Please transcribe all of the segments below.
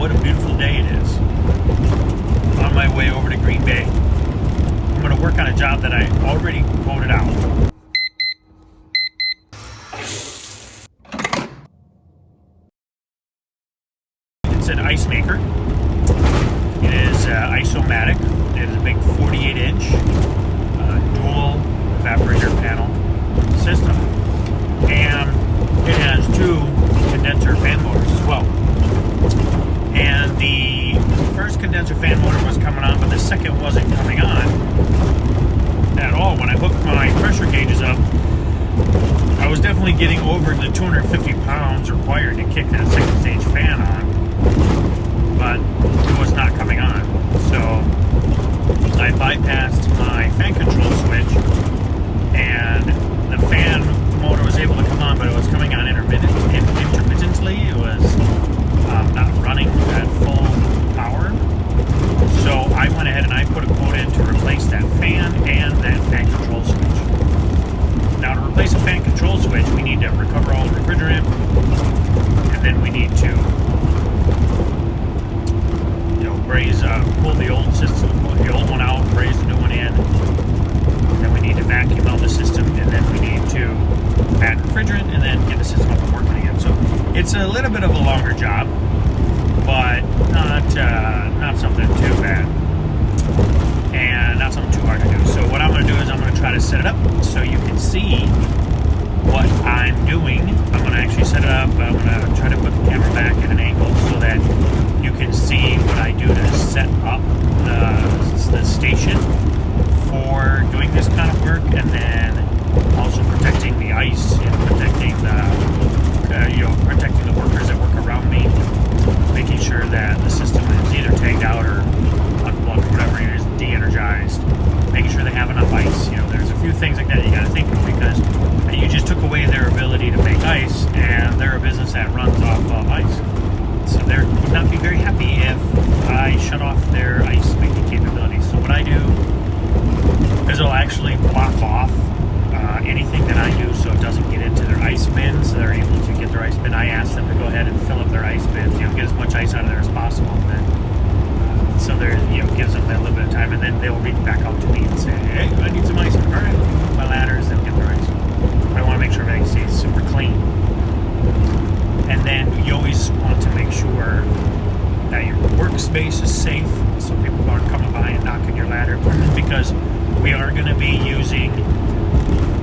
what a beautiful day it is. On my way over to Green Bay. I'm going to work on a job that I already quoted out. It's an ice maker. It is Ice-O-Matic. It is a big 48-inch dual evaporator panel system. And it has 2 condenser fan motors as well. And the first condenser fan motor was coming on, but the second wasn't coming on at all. When I hooked my pressure gauges up, I was definitely getting over the 250 pounds required to kick that second stage fan on, but it was not coming on. So I bypassed my fan control switch, and the fan motor was able to come on, but it was coming on intermittently. It was not running at full power. So I went ahead and I put a quote in to replace that fan and that fan control switch. Now, to replace a fan control switch, we need to recover all the refrigerant, and then we need to, pull the old system, the old one out, braze the new one in. Then we need to vacuum out the system, and then we need to add refrigerant, and then get the system up and working again. So it's a little bit of a longer job, but not something too bad, and not something too hard to do. So what I'm going to do is I'm going to try to set it up so you can see what I'm doing. I'm going to actually set it up. I'm going to try to put the camera back at an angle so that you can see what I do to set up the station for doing this kind of work, and then also protecting the ice and protecting the workers that work around me, making sure that the system is either tagged out or unplugged or whatever it is, de-energized, making sure they have enough ice. There's a few things like that you got to think of, because you just took away their ability to make ice, and they're a business that runs off of ice. So they would not be very happy if I shut off their ice making capabilities. So what I do is I'll actually block off anything that I do so it doesn't get into their ice bins, so they're able to get their ice bin. I ask them to go ahead and fill up their ice bins, get as much ice out of there as possible, and then so there, gives them that little bit of time, and then they'll reach back out to me and say, hey, I need some ice. All right, my ladders, and get their ice. But I want to make sure everything stays super clean. And then you always want to make sure that your workspace is safe, so people aren't coming by and knocking your ladder, because we are going to be using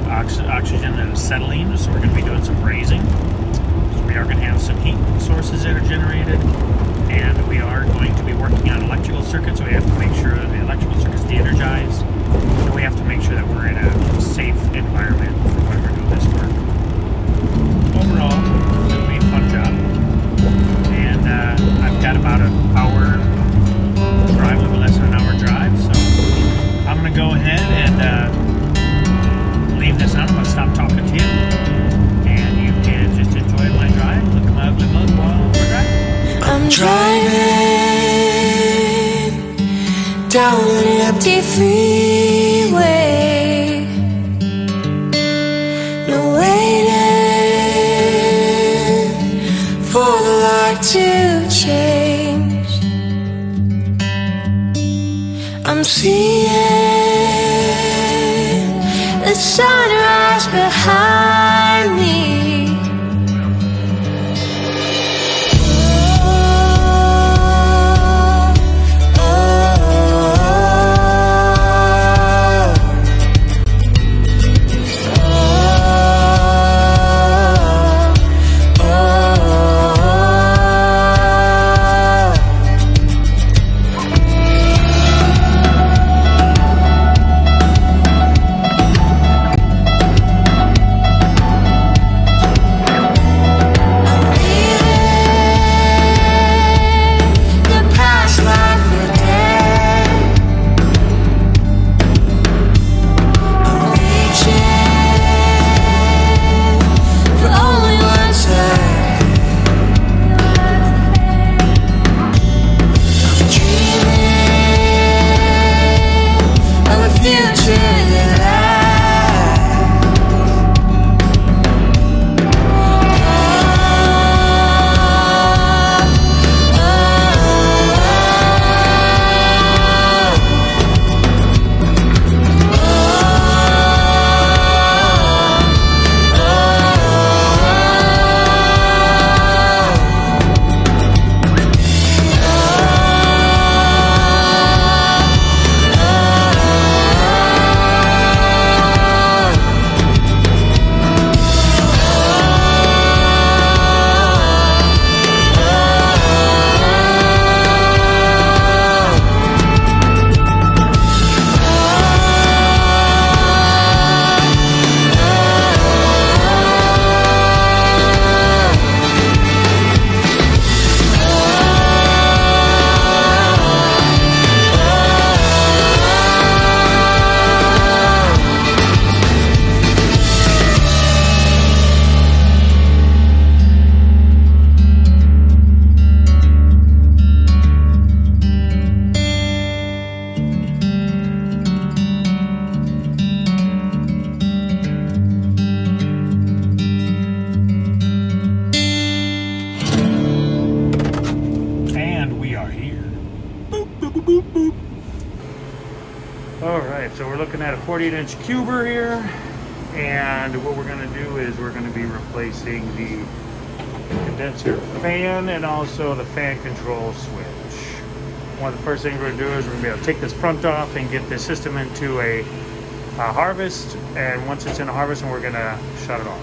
oxygen and acetylene, so we're going to be doing some brazing. So we are going to have some heat sources that are generated, and we are going to be working on electrical circuits, so we have to make sure that the electrical circuit's de-energized, and we have to make sure that we're in a safe environment for when we're doing this work. Overall, it'll be a fun job, and I've got about an hour drive, a little less than an hour drive, so I'm going to go ahead and leave this on. I'm going to stop talking to you, and you can just enjoy my drive. Look at my ugly mug while we're driving. I'm driving down an empty freeway, no waiting for the light to change. I'm seeing the sunrise behind me. All right, so we're looking at a 48-inch cuber here, and what we're going to do is we're going to be replacing the condenser fan and also the fan control switch. One of the first things we're going to do is we're going to be able to take this front off and get the system into a harvest, and once it's in a harvest, we're going to shut it off.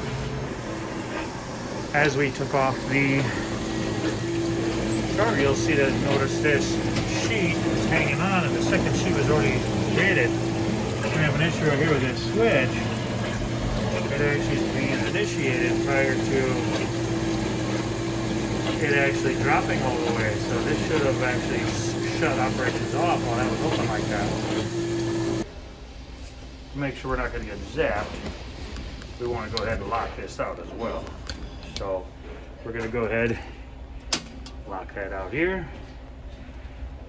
As we took off the starter, you'll see that, notice this sheet is hanging on, and the second sheet was already created. We have an issue right here with this switch. It actually is being initiated prior to it actually dropping all the way. So this should have actually shut operations off while that was open like that. To make sure we're not going to get zapped, we want to go ahead and lock this out as well. So we're going to go ahead, lock that out here.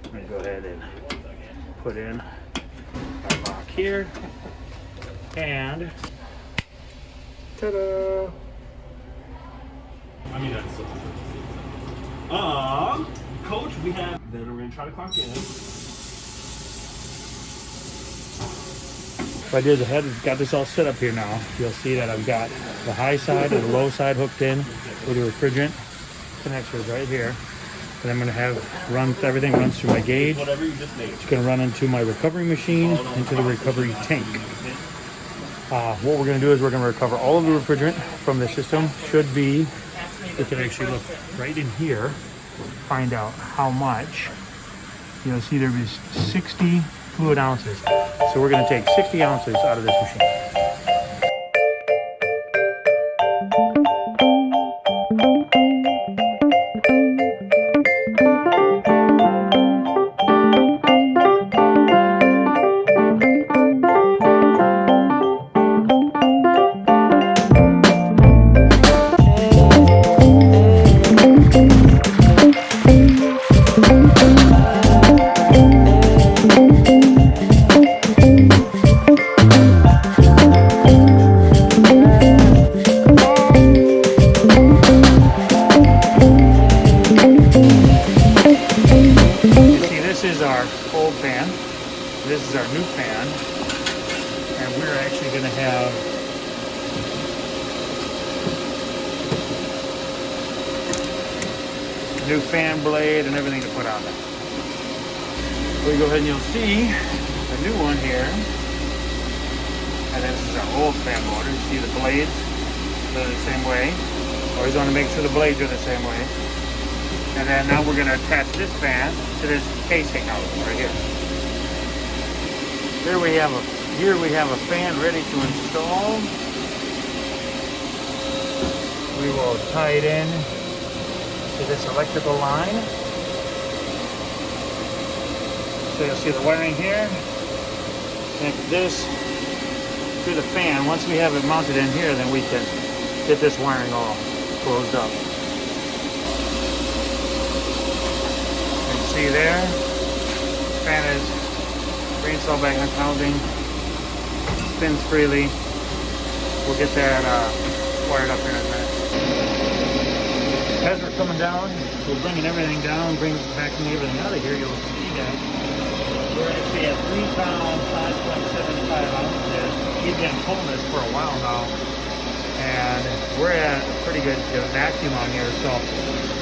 I'm going to go ahead and put in our lock here, and ta-da! I mean, that's so Coach, we have. Then we're gonna try to clock in. What I did is I got this all set up here now. You'll see that I've got the high side and the low side hooked in with the refrigerant connectors right here. And I'm going to have everything runs through my gauge. Whatever you just made. It's going to run into my recovery machine, into the recovery tank. What we're going to do is we're going to recover all of the refrigerant from the system. Should be, we can actually look right in here, find out how much. You'll see there is 60 fluid ounces. So we're going to take 60 ounces out of this machine. This is our new fan, and we're actually going to have a new fan blade and everything to put on there. So we go ahead and you'll see the new one here, and this is our old fan motor. You see the blades, they're the same way. Always want to make sure the blades are the same way. And then now we're going to attach this fan to this casing out right here. Here we have a fan ready to install. We will tie it in to this electrical line. So you'll see the wiring here. Connect this to the fan. Once we have it mounted in here, then we can get this wiring all closed up. You can see there, the fan is reinstall magnet housing, spins freely. We'll get that wired up here in a minute. As we're coming down, we're bringing everything down, backing everything out of here. You'll see that we're actually at 3 pounds, 5.75 ounces. We've been pulling this for a while now, and we're at a pretty good vacuum on here. So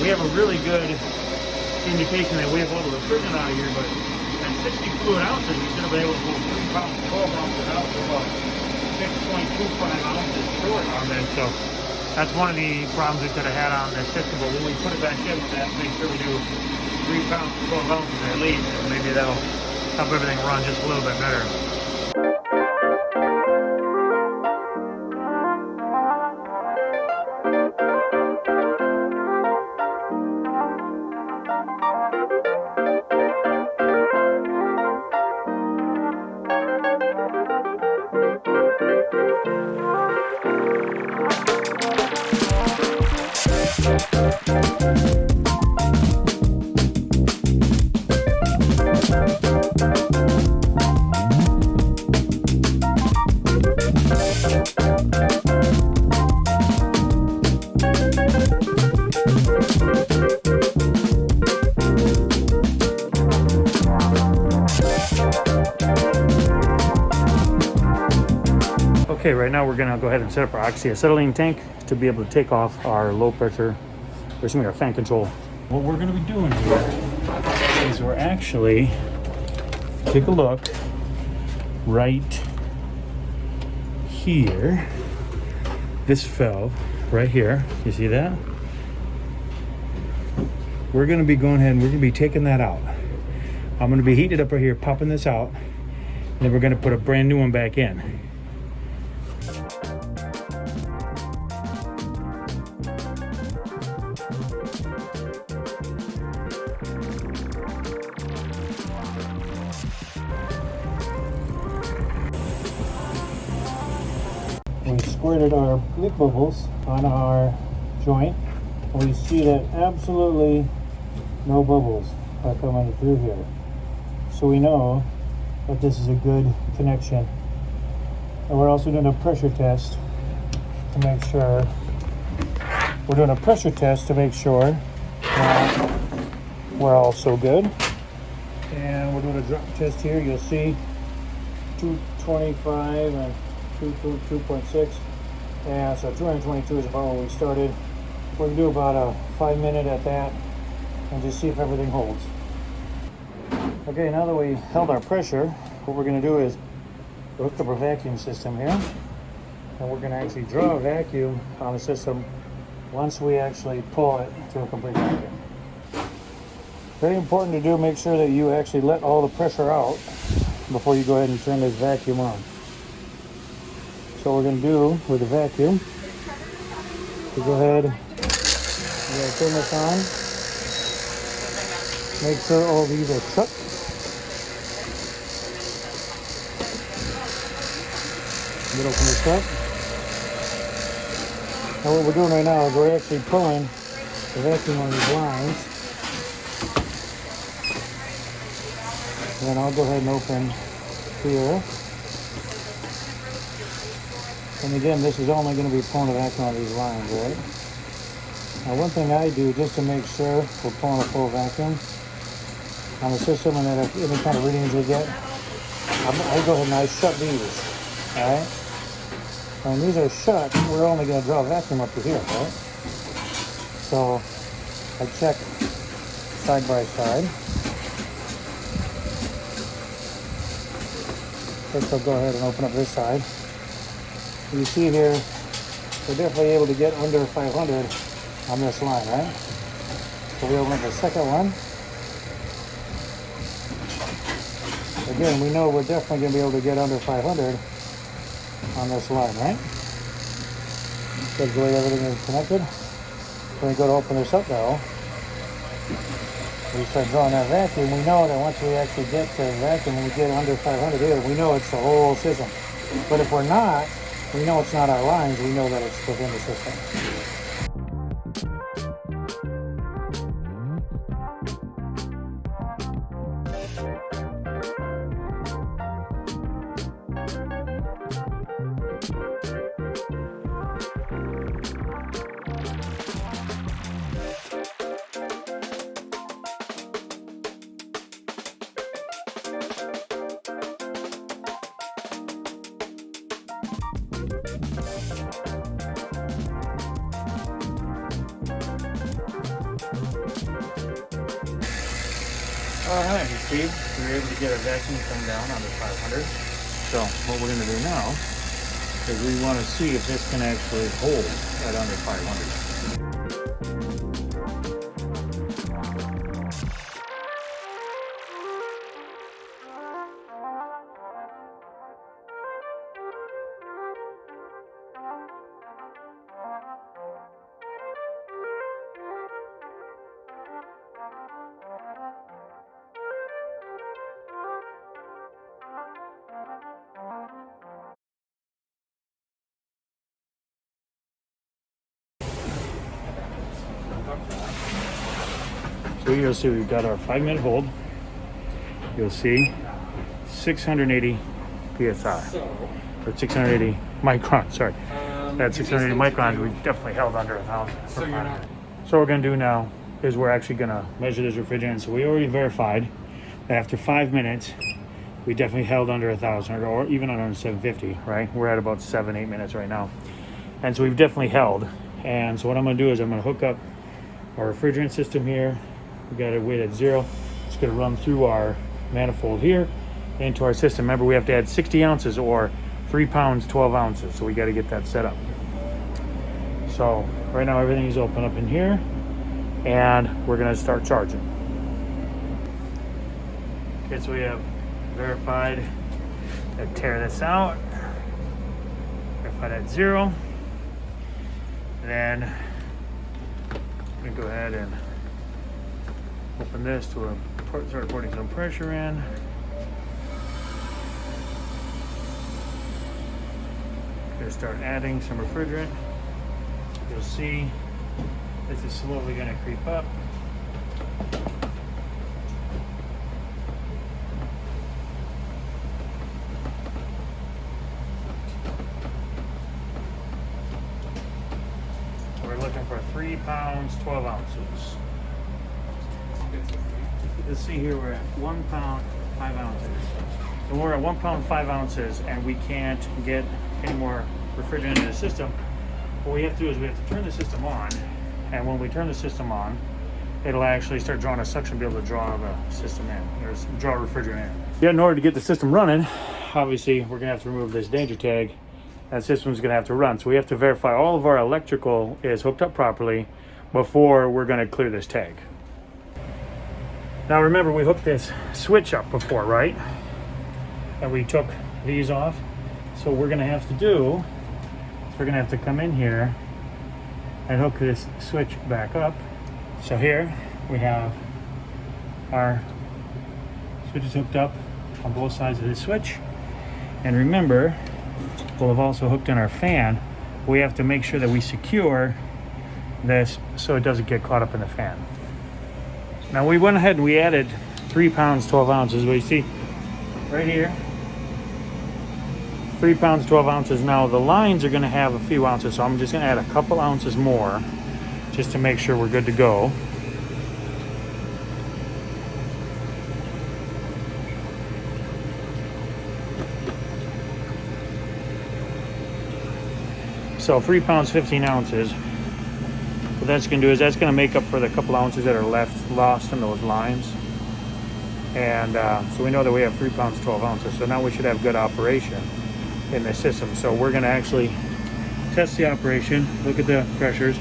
we have a really good indication that we have a little refrigerant out of here, but at 60 fluid ounces, we should have been able to pull 3 pounds, 12 ounces out, so about 6.25 ounces short on this. So that's one of the problems we could have had on this system. But when we put it back in, we have to make sure we do 3 pounds, 12 ounces at least, and maybe that'll help everything run just a little bit better. Okay, right now we're gonna go ahead and set up our oxyacetylene tank to be able to take off our low pressure, or excuse me, our fan control. What we're gonna be doing here is we're actually, take a look right here, this valve right here, you see that? We're gonna be going ahead and we're gonna be taking that out. I'm gonna be heating it up right here, popping this out, and then we're gonna put a brand new one back in. We squirted our leak bubbles on our joint, and we see that absolutely no bubbles are coming through here. So we know that this is a good connection. And we're also doing a pressure test to make sure. We're doing a pressure test to make sure that we're also good. And we're doing a drop test here. You'll see 225 and 2.6. Yeah, so 222 is about where we started. We're gonna do about a 5-minute at that and just see if everything holds. Okay, now that we held our pressure, what we're gonna do is hook up our vacuum system here, and we're gonna actually draw a vacuum on the system once we actually pull it to a complete vacuum. Very important to do, make sure that you actually let all the pressure out before you go ahead and turn this vacuum on. So what we're going to do with the vacuum, we go ahead, we're going to turn this on, make sure all these are shut. We'll open this up. Now what we're doing right now is we're actually pulling the vacuum on these lines. And then I'll go ahead and open here. And again, this is only going to be pulling a vacuum on these lines, right? Now one thing I do just to make sure we're pulling a full vacuum on the system, and that if any kind of readings we get, I go ahead and I shut these, alright? When these are shut, we're only going to draw a vacuum up to here, right? So I check side by side. First I'll go ahead and open up this side. You see here, we're definitely able to get under 500 on this line, right? So we open up the second one. Again, we know we're definitely going to be able to get under 500 on this line, right? That's the way everything is connected. When we go to open this up now, we start drawing that vacuum. We know that once we actually get to the vacuum, when we get under 500 here, we know it's the whole system. But if we're not, we know it's not our lines, we know that it's within the system. Alright, you see, we were able to get our vacuum come down under 500. So what we're going to do now is we want to see if this can actually hold at under 500. So you'll see we've got our 5-minute hold. You'll see 680 psi, or 680 microns, sorry. At 680 microns, we definitely held under 1,000. So what we're gonna do now is we're actually gonna measure this refrigerant. So we already verified that after 5 minutes, we definitely held under 1,000 or even under 750, right? We're at about 7-8 minutes right now. And so we've definitely held. And so what I'm gonna do is I'm gonna hook up our refrigerant system here. We got it weight at 0. It's gonna run through our manifold here into our system. Remember, we have to add 60 ounces or 3 pounds, 12 ounces. So we gotta get that set up. So right now everything is open up in here and we're gonna start charging. Okay, so we have verified. Let's tear this out. Verified at 0. And then I'm gonna go ahead and open this to start putting some pressure in. Gonna start adding some refrigerant. You'll see this is slowly gonna creep up. We're looking for 3 pounds, 12 ounces. You can see here we're at 1 pound, 5 ounces. And we're at 1 pound, 5 ounces, and we can't get any more refrigerant in the system. What we have to do is we have to turn the system on, and when we turn the system on, it'll actually start drawing a suction, be able to draw the system in, or draw refrigerant in. Yeah, in order to get the system running, obviously we're gonna have to remove this danger tag. That system's gonna have to run. So we have to verify all of our electrical is hooked up properly before we're gonna clear this tag. Now remember, we hooked this switch up before, right? And we took these off. So what we're gonna have to do, we're gonna have to come in here and hook this switch back up. So here we have our switches hooked up on both sides of this switch. And remember, we'll have also hooked in our fan. We have to make sure that we secure this so it doesn't get caught up in the fan. Now we went ahead and we added 3 pounds, 12 ounces. We see right here, 3 pounds, 12 ounces. Now the lines are gonna have a few ounces, so I'm just gonna add a couple ounces more just to make sure we're good to go. So 3 pounds, 15 ounces. What that's gonna do is that's gonna make up for the couple ounces that are lost in those lines. And so we know that we have 3 pounds, 12 ounces. So now we should have good operation in the system. So we're gonna actually test the operation, look at the pressures.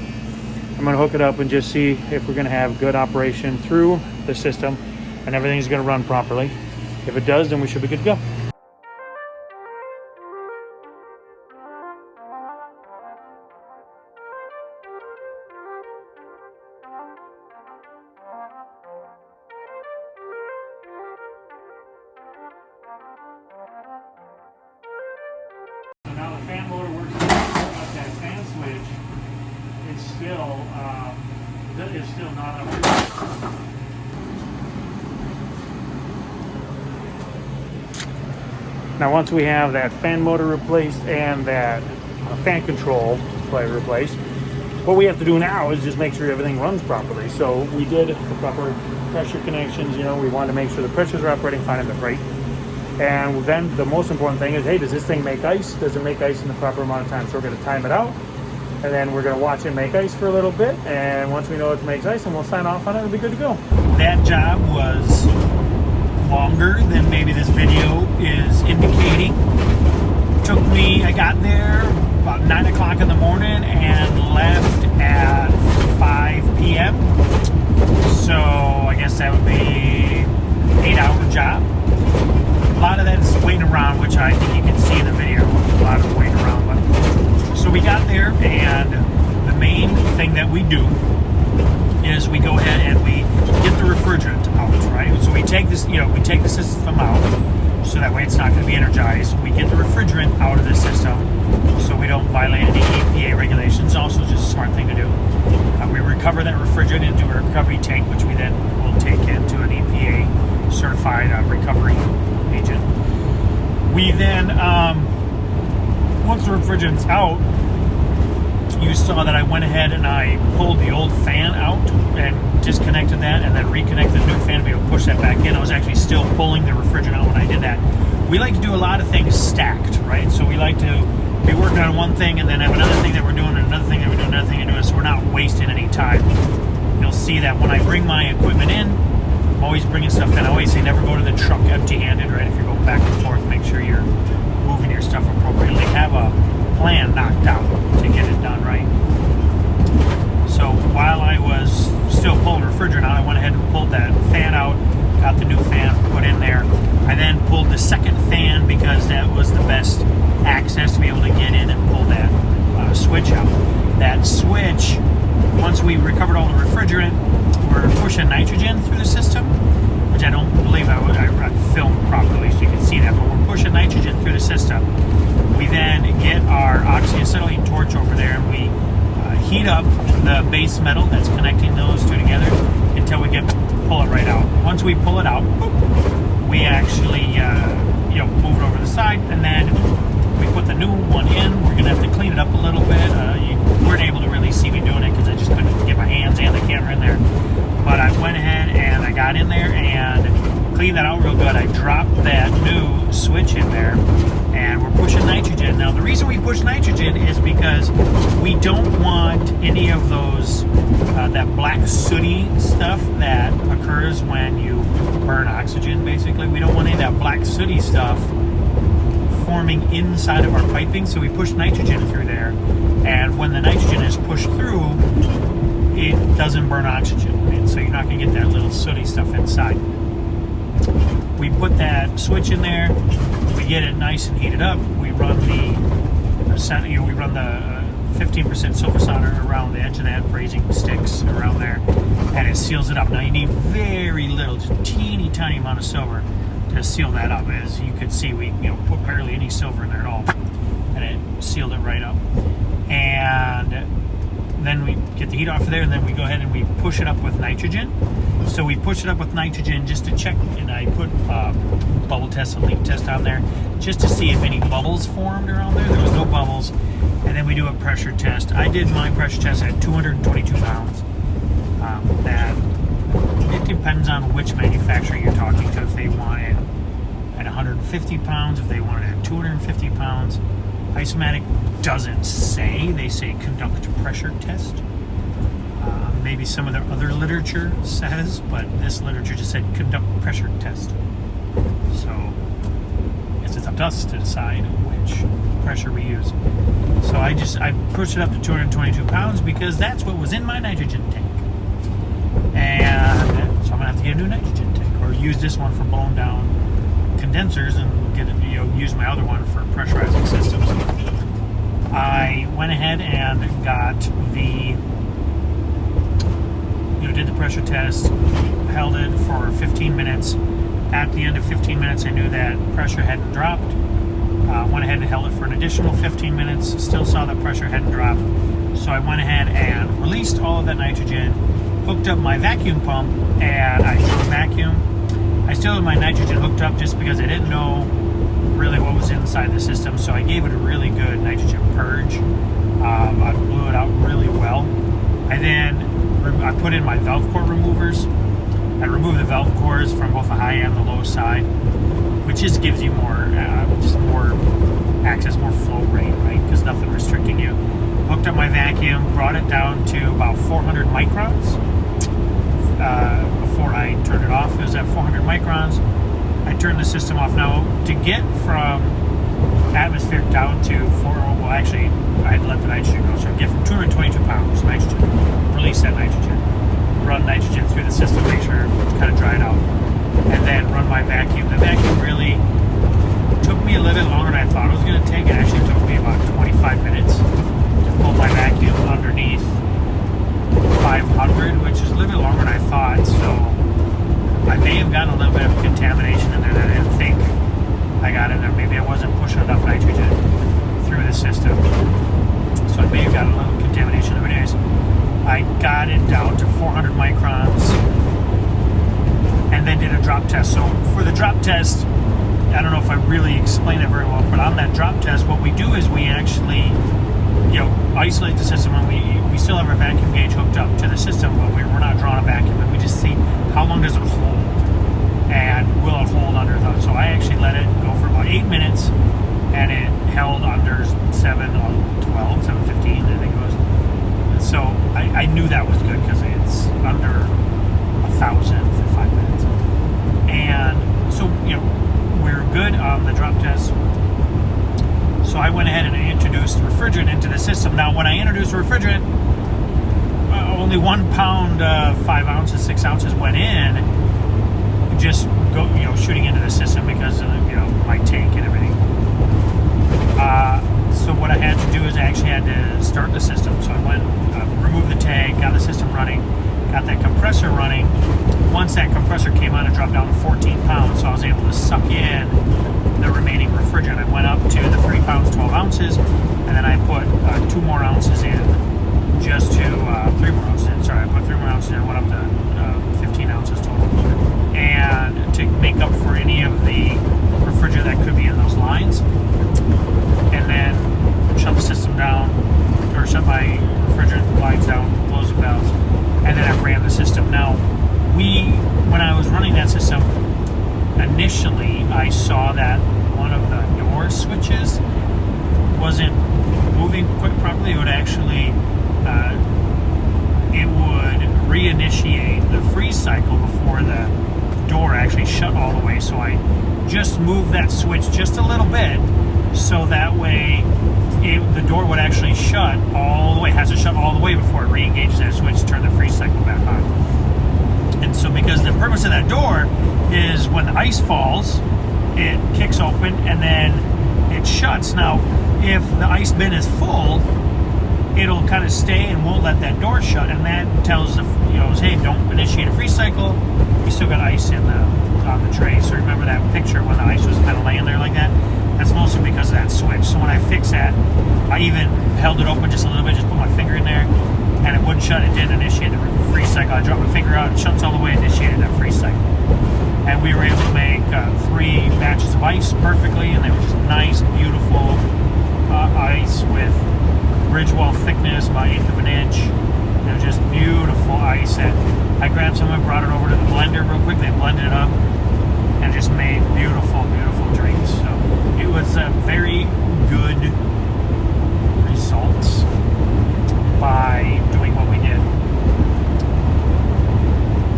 I'm gonna hook it up and just see if we're gonna have good operation through the system and everything's gonna run properly. If it does, then we should be good to go. Now the fan motor works up that fan switch. It's still not up. Now once we have that fan motor replaced and that fan control replaced, what we have to do now is just make sure everything runs properly. So we did the proper pressure connections. You know, we wanted to make sure the pressures are operating fine in the brake. And then the most important thing is, hey, does this thing make ice? Does it make ice in the proper amount of time? So we're going to time it out, and then we're going to watch it make ice for a little bit. And once we know it makes ice, and we'll sign off on it, it'll be good to go. That job was longer than maybe this video is indicating. I got there about 9 o'clock in the morning and left at 5 p.m. So I guess that would be an 8-hour job. A lot of that is waiting around, which I think you can see in the video. A lot of waiting around. But so we got there, and the main thing that we do is we go ahead and we get the refrigerant out, right? So we take this, we take the system out, so that way it's not going to be energized. We get the refrigerant out of the system, so we don't violate any EPA regulations. Also, just a smart thing to do. We recover that refrigerant into a recovery tank, which we then will take into an EPA certified recovery agent. We then, once the refrigerant's out, you saw that I went ahead and I pulled the old fan out and disconnected that, and then reconnected the new fan to be able to push push that back in. I was actually still pulling the refrigerant out when I did that. We like to do a lot of things stacked, right? So we like to be working on one thing and then have another thing that we're doing and another thing that we're doing, another thing that we're doing, so we're not wasting any time. You'll see that when I bring my equipment in, I'm always bringing stuff in. I always say never go to the truck empty-handed, right? If you're going back and forth, make sure you're moving your stuff appropriately. Have a plan knocked out to get it done right. So while I was still pulling refrigerant out, I went ahead and pulled that fan out, got the new fan put in there. I then pulled the second fan because that was the best access to be able to get in and pull that switch out. That switch, once we recovered all the refrigerant, we're pushing nitrogen through the system, which I don't believe I filmed properly so you can see that, but we're pushing nitrogen through the system. We then get our oxyacetylene torch over there and we heat up the base metal that's connecting those two together until we can pull it right out. Once we pull it out, boop, we actually move it over to the side, and then we put the new one in. We're going to have to clean it up a little bit. You weren't able to really see me doing it because I just couldn't get my hands and the camera in there. But I went ahead and I got in there and cleaned that out real good. I dropped that new switch in there, and we're pushing nitrogen. Now, the reason we push nitrogen is because we don't want any of those, that black sooty stuff that occurs when you burn oxygen, basically. We don't want any of that black sooty stuff forming inside of our piping, so we push nitrogen through there. And when the nitrogen is pushed through, it doesn't burn oxygen, right? So you're not going to get that little sooty stuff inside. We put that switch in there, we get it nice and heated up, we run the 15% silver solder around the edge of that, brazing sticks around there, and it seals it up. Now you need very little, just teeny tiny amount of silver to seal that up. As you could see, we put barely any silver in there at all, and it sealed it right up. And then we get the heat off of there, and then we go ahead and we push it up with nitrogen. So we push it up with nitrogen just to check, and I put bubble test and leak test on there just to see if any bubbles formed around there. There was no bubbles. And then we do a pressure test. I did my pressure test at 222 pounds. That it depends on which manufacturer you're talking to. If they want it at 150 pounds, if they want it at 250 pounds. Ice-O-Matic doesn't say. They say conduct pressure test. Maybe some of their other literature says, but this literature just said conduct pressure test. So it's up to us to decide which pressure we use. So I pushed it up to 222 pounds because that's what was in my nitrogen tank. And so I'm gonna have to get a new nitrogen tank, or use this one for blowing down condensers and get it, use my other one for pressurizing systems. I went ahead and got did the pressure test, held it for 15 minutes. At the end of 15 minutes, I knew that pressure hadn't dropped. Went ahead and held it for an additional 15 minutes. Still saw that pressure hadn't dropped. So I went ahead and released all of that nitrogen, hooked up my vacuum pump, and I drew a vacuum. I still had my nitrogen hooked up just because I didn't know really what was inside the system. So I gave it a really good nitrogen purge. I blew it out really well. I put in my valve core removers. I removed the valve cores from both the high and the low side, which just gives you more access, more flow rate, right? Because nothing restricting you. Hooked up my vacuum, brought it down to about 400 microns. Before I turned it off, it was at 400 microns. I turned the system off. Now, to get from atmospheric down to I had let the nitrogen go, so I get from 222 pounds nitrogen, release that nitrogen, run nitrogen through the system, make sure it's kind of dried out, and then run my vacuum. The vacuum really took me a little bit longer than I thought it was going to take. It actually took me about 25 minutes to pull my vacuum underneath 500, which is a little bit longer than I thought, so I may have gotten a little bit of contamination in there that I didn't think I got in there. Maybe I wasn't pushing enough nitrogen through the system, so I may have gotten a little contamination. But anyways, I got it down to 400 microns and then did a drop test. So for the drop test, I don't know if I really explained it very well, but on that drop test, what we do is we actually isolate the system, and we still have our vacuum gauge hooked up to the system, but we're not drawing a vacuum, and we just see how long does it hold. under 1,000. So I actually let it go for about 8 minutes, and it held under 7:12, 7:15, I think it was. So I knew that was good because it's under 1,000 for 5 minutes. And so, we're good on the drop test. So I went ahead and I introduced refrigerant into the system. Now, when I introduced refrigerant, only 1 pound, 5 ounces, 6 ounces went in, just go, shooting into the system because of, my tank and everything. So what I had to do is I actually had to start the system. So I went, removed the tank, got the system running, got that compressor running. Once that compressor came on, it dropped down to 14 pounds, so I was able to suck in the remaining refrigerant. I went up to the 3 pounds, 12 ounces, and then I put 2 more ounces in, just to 3 more ounces in. Sorry, I put 3 more ounces in, went up to 15 ounces total. And to make up for any of the refrigerant that could be in those lines, and then shut the system down, or shut my refrigerant lines down, close the valves, and then I ran the system. Now, when I was running that system, initially I saw that one of the door switches wasn't moving quite properly. It would actually, it would reinitiate the freeze cycle before the door actually shut all the way. So I just moved that switch just a little bit, so that way the door would actually shut all the way. It has to shut all the way before it re-engages that switch to turn the freeze cycle back on. And so, because the purpose of that door is when the ice falls, it kicks open and then it shuts. Now, if the ice bin is full, it'll kind of stay and won't let that door shut, and that tells the hey, don't initiate a freeze cycle. You still got ice on the tray. So remember that picture when the ice was kind of laying there like that? That's mostly because of that switch. So when I fixed that, I even held it open just a little bit, just put my finger in there, and it wouldn't shut. It didn't initiate the freeze cycle. I dropped my finger out, it shuts all the way, initiated that freeze cycle. And we were able to make 3 batches of ice perfectly, and they were just nice, beautiful ice with ridge wall thickness, about 1/8 of an inch. It was just beautiful ice. And I grabbed some and brought it over to the blender real quick. They blended it up and just made beautiful, beautiful drinks. So it was a very good results by doing what we did.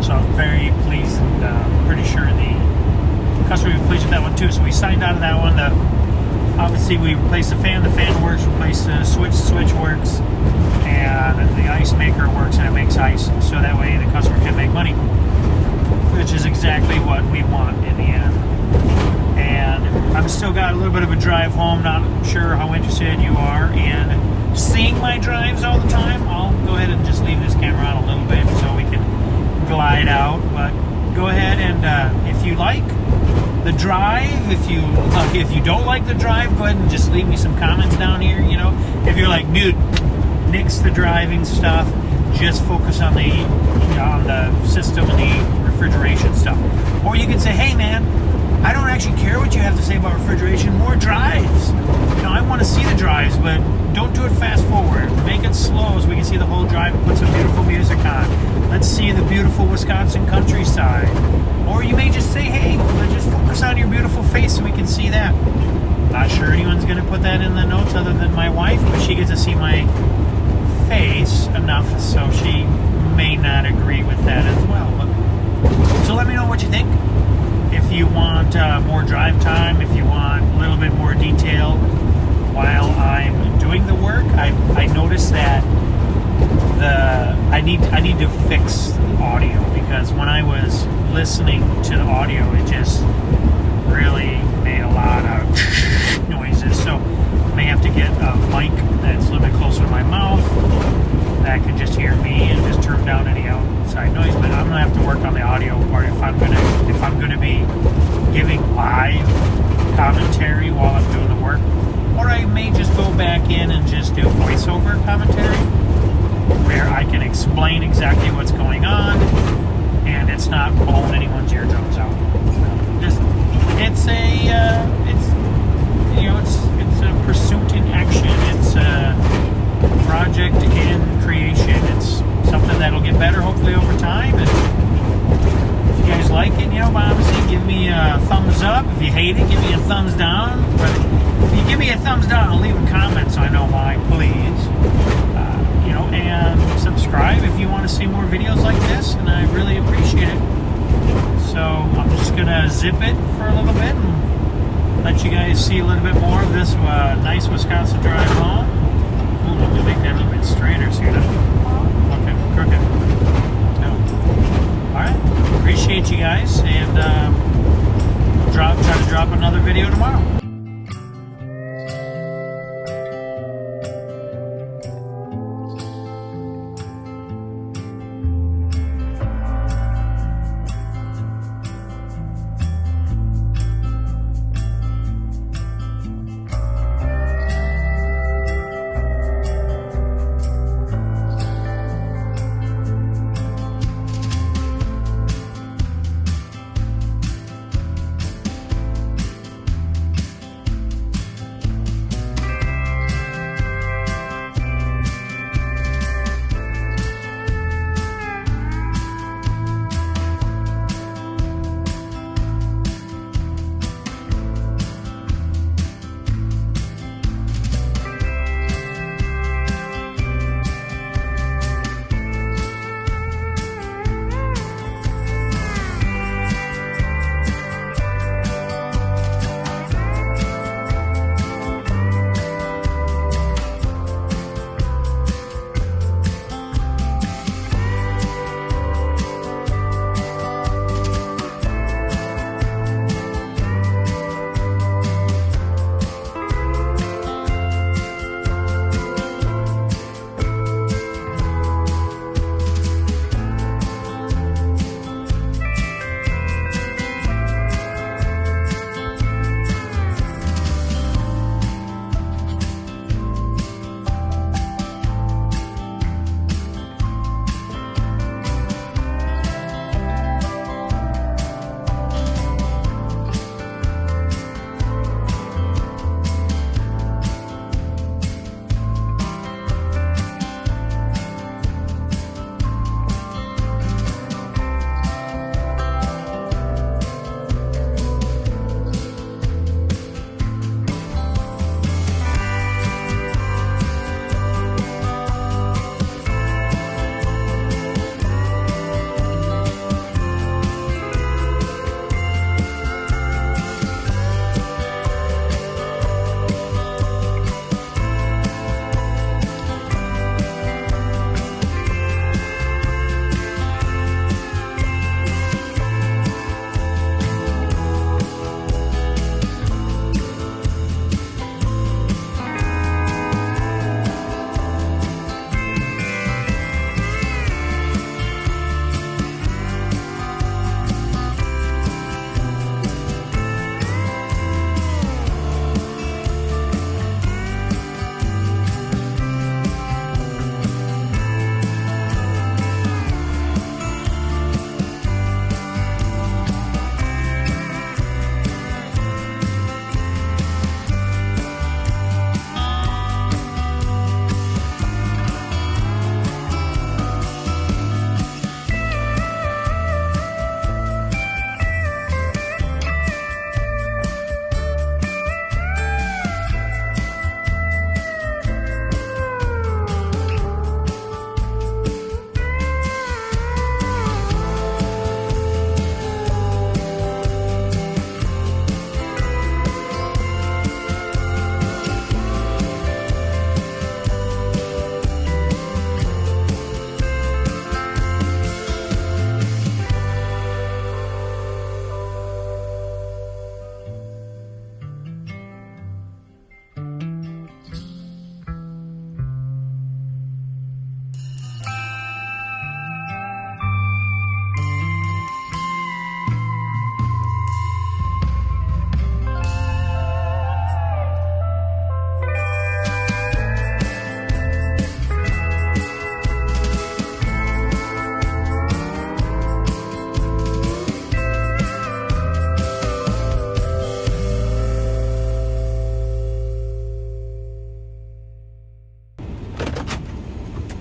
So I was very pleased, and pretty sure the customer was pleased with that one too. So we signed out of that one. Obviously, we replaced the fan works, replaced the switch works, and the ice maker works, and it makes ice, so that way the customer can make money, which is exactly what we want in the end. And I've still got a little bit of a drive home. Not sure how interested you are in seeing my drives all the time. I'll go ahead and just leave this camera on a little bit so we can glide out. But go ahead and if you like the drive, if you don't like the drive, go ahead and just leave me some comments down here. If you're like, dude, nix the driving stuff, just focus on the system and the refrigeration stuff. Or you can say, hey man, I don't actually care what you have to say about refrigeration, more drives. I want to see the drives, but don't do it fast forward. Make it slow so we can see the whole drive and put some beautiful music on. Let's see the beautiful Wisconsin countryside. Or you may just say, hey, let's just focus on your beautiful face so we can see that. Not sure anyone's going to put that in the notes other than my wife, but she gets to see my face enough, so she may not agree with that as well. So let me know what you think. If you want more drive time, if you want a little bit more detail while I'm doing the work, I noticed that I need to fix audio, because when I was listening to the audio, it just really made a lot of noises. So I may have to get a mic that's a little bit closer to my mouth that can just hear me and just turn down any outside noise. But I'm gonna have to work on the audio part if I'm gonna be giving live commentary while I'm doing the work. Or I may just go back in and just do voiceover commentary, where I can explain exactly what's going on, and it's not blowing anyone's eardrums out. It's a pursuit in action. It's a project in creation. It's something that'll get better hopefully over time. And if you guys like it, obviously give me me a thumbs up. If you hate it, give me a thumbs down. But if you give me a thumbs down, I'll leave a comment so I know why, please. And subscribe if you want to see more videos like this, and I really appreciate it. So I'm just going to zip it for a little bit and let you guys see a little bit more of this nice Wisconsin drive home. Ooh, let me make that a little bit straighter so you're not crooked. So, alright, appreciate you guys, and we'll try to drop another video tomorrow.